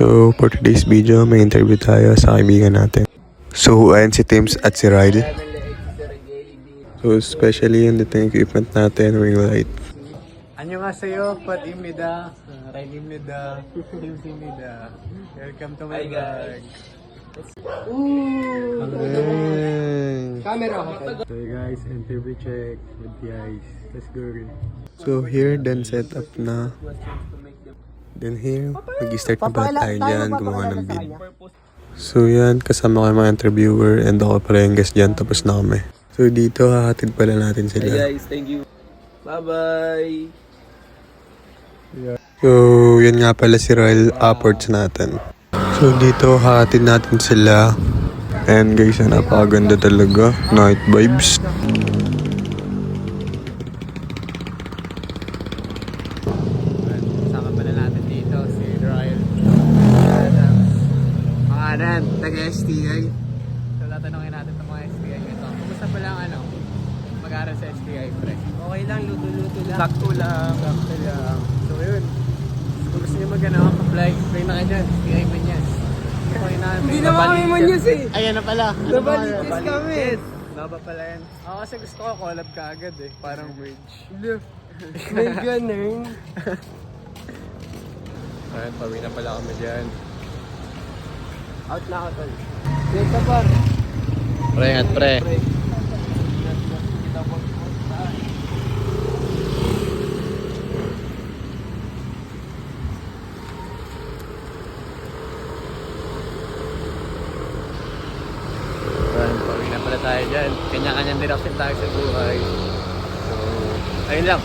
So, for today's video, may interview tayo sa kaibigan natin. So, ayan si Tims at si Ryle. So, especially yung dating equipment natin, ring light. 안녕하세요. 팟입니다. 라인입니다. 팀입니다. Welcome to my vlog. Camera. So guys, interview check with the eyes. Let's go. So, here, then set up na. Then here, mag-start na ba tayo dyan, gumawa ng vid. So, yan, kasama ko yung mga interviewer and ako pala yung guest dyan, tapos na kami. So, dito, hahatid pala natin sila. Hey guys, thank you. Bye-bye. So, yun nga pala si Royal Apports natin. So, dito, hahatid natin sila. And guys, napakaganda talaga. Night vibes. Kasama pala natin dito si Royal. Mga anan, taga-STI. So, tatanungin natin itong mga STI nito. Kumusta pala ang mag-aaral sa STI, pre? Okay lang, luto-luto lang. Sakto lang. So, yun. Kung gusto nyo mag-apply, play na kayo dyan. STI man yan. Okay na. Hindi na kami manyos eh. Ayan na pala. Nabalitis kami. Naba pala yan. Ako kasi gusto ko collab ka agad eh. Parang bridge. May ganun. Ayan, pawi na pala kami dyan. Out na ako tol. Dito par. Pre, ingat pre. Ayan, pawi na pala tayo dyan. Kanya-kanyang direksyon tayo sa buhay. So, ayun lang.